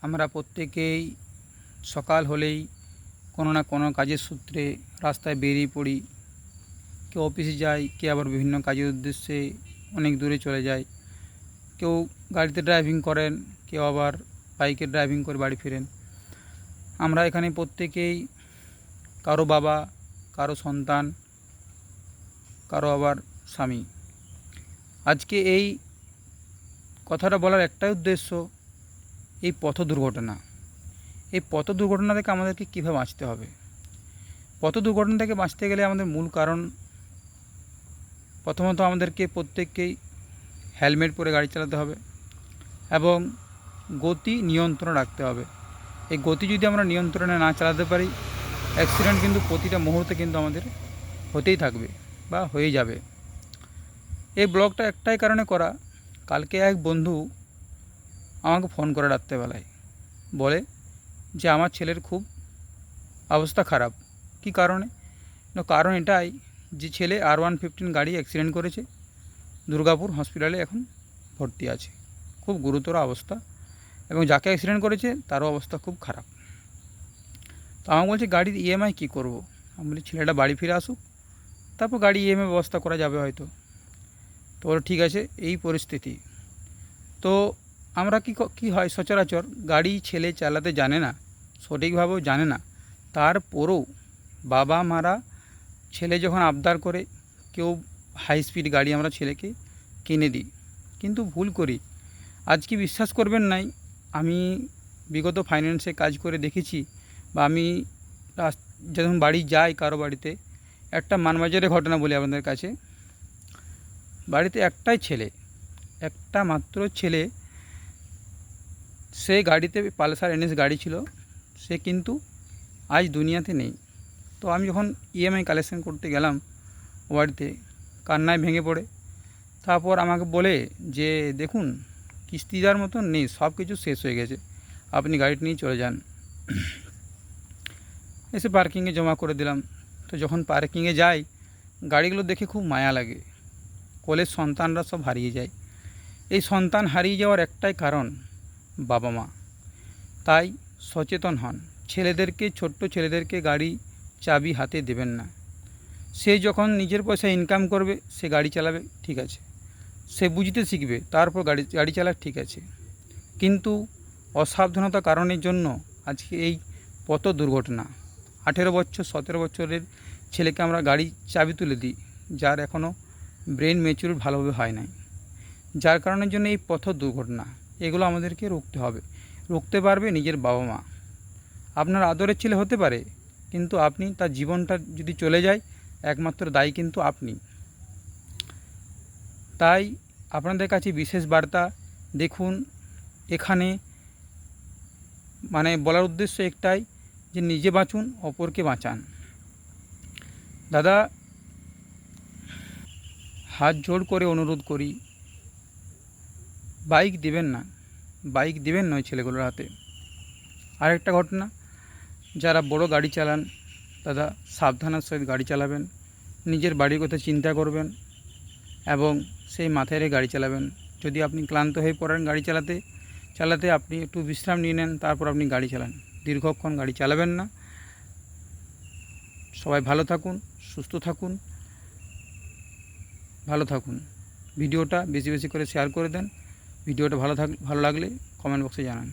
আমরা প্রত্যেকেই সকাল হলেই কোনো না কোনো কাজের সূত্রে রাস্তায় বেরিয়ে পড়ি। কেউ অফিসে যায়, কেউ আবার বিভিন্ন কাজের উদ্দেশ্যে অনেক দূরে চলে যায়। কেউ গাড়িতে ড্রাইভিং করেন, কেউ আবার বাইকে ড্রাইভিং করে বাড়ি ফিরেন। আমরা এখানে প্রত্যেকেই কারো বাবা, কারো সন্তান, কারো আবার স্বামী। আজকে এই কথাটা বলার একটাই উদ্দেশ্য, এই পথ দুর্ঘটনা। এই পথ দুর্ঘটনা থেকে আমাদেরকে কীভাবে বাঁচতে হবে। পথ দুর্ঘটনা থেকে বাঁচতে গেলে আমাদের মূল কারণ, প্রথমত আমাদেরকে প্রত্যেককেই হেলমেট পরে গাড়ি চালাতে হবে এবং গতি নিয়ন্ত্রণ রাখতে হবে। এই গতি যদি আমরা নিয়ন্ত্রণে না চালাতে পারি, অ্যাক্সিডেন্ট কিন্তু প্রতিটা মুহূর্তে কিন্তু আমাদের হতেই থাকবে বা হয়ে যাবে। এই ব্লগটা একটাই কারণে করা, কালকে এক বন্ধু আমাকে ফোন করে রাত্রেবেলায়, বলে যে আমার ছেলের খুব অবস্থা খারাপ। কী কারণে? কারণ এটাই যে ছেলে R115 গাড়ি অ্যাক্সিডেন্ট করেছে, দুর্গাপুর হসপিটালে এখন ভর্তি আছে, খুব গুরুতর অবস্থা, এবং যাকে অ্যাক্সিডেন্ট করেছে তারও অবস্থা খুব খারাপ। তো আমাকে বলছে গাড়ির EMI কী করব। আমি বলি ছেলেটা বাড়ি ফিরে আসুক, তারপর গাড়ি EMI ব্যবস্থা করা যাবে হয়তো। তো বলো ঠিক আছে, এই পরিস্থিতি। তো আমরা কি হয়, সচরাচর গাড়ি ছেলে চালাতে জানে না, সঠিকভাবেও জানে না, তারপরেও বাবা মারা ছেলে যখন আবদার করে, কেউ হাই স্পিড গাড়ি আমরা ছেলেকে কিনে দিই, কিন্তু ভুল করি। আজকে বিশ্বাস করবেন নাই, আমি বিগত ফাইন্যান্সে কাজ করে দেখেছি, বা আমি যখন বাড়ি যাই কারো বাড়িতে, একটা মানবাজারের ঘটনা বলি আপনাদের কাছে। বাড়িতে একটাই ছেলে, একটা মাত্র ছেলে, সে গাড়িতে পালসার NS গাড়ি ছিল, সে কিন্তু আজ দুনিয়াতে নেই। তো আমি যখন EMI কালেকশন করতে গেলাম ও বাড়িতে, কান্নায় ভেঙে পড়ে। তারপর আমাকে বলে যে দেখুন, কিস্তিদার মতন নেই, সব কিছু শেষ হয়ে গেছে, আপনি গাড়িটা নিয়ে চলে যান। এসে পার্কিংয়ে জমা করে দিলাম। তো যখন পার্কিংয়ে যাই, গাড়িগুলো দেখে খুব মায়া লাগে। কোলের সন্তানরা সব হারিয়ে যায়। এই সন্তান হারিয়ে যাওয়ার একটাই কারণ, বাবা মা। তাই সচেতন হন, ছেলেদেরকে, ছোট্ট ছেলেদেরকে গাড়ি চাবি হাতে দেবেন না। সে যখন নিজের পয়সা ইনকাম করবে, সে গাড়ি চালাবে, ঠিক আছে, সে বুঝতে শিখবে, তারপর গাড়ি চালাবে, ঠিক আছে। কিন্তু অসাবধানতার কারণের জন্য আজকে এই পথ দুর্ঘটনা। 18 বছর 17 বছরের ছেলেকে আমরা গাড়ি চাবি তুলে দিই, যার এখনও ব্রেন ম্যাচিউর ভালোভাবে হয় নাই, যার কারণের জন্য এই পথ দুর্ঘটনা। এগুলো আমাদেরকে রুখতে হবে। রুখতে পারবে নিজের বাবা মা। আপনার আদরের ছেলে হতে পারে, কিন্তু আপনি তার জীবনটা যদি চলে যায়, একমাত্র দায়ী কিন্তু আপনি। তাই আপনাদের কাছে বিশেষ বার্তা, দেখুন এখানে বলার উদ্দেশ্য একটাই, যে নিজে বাঁচুন, অপরকে বাঁচান। দাদা, হাত জোড় করে অনুরোধ করি, বাইক দিবেন নয় ছেলেগুলোর হাতে। আরেকটা ঘটনা, যারা বড় গাড়ি চালান, দাদা সাবধানের সহিত গাড়ি চালাবেন, নিজের বাড়ির কথা চিন্তা করবেন এবং সেই মাথায় রেখে গাড়ি চালাবেন। যদি আপনি ক্লান্ত হয়ে পড়েন গাড়ি চালাতে আপনি একটু বিশ্রাম নিয়ে নেন, তারপর আপনি গাড়ি চালান। দীর্ঘক্ষণ গাড়ি চালাবেন না। সবাই ভালো থাকুন, সুস্থ থাকুন, ভালো থাকুন। ভিডিওটা বেশি বেশি করে শেয়ার করে দেন। ভিডিওটা ভালো লাগলে কমেন্ট বক্সে জানান।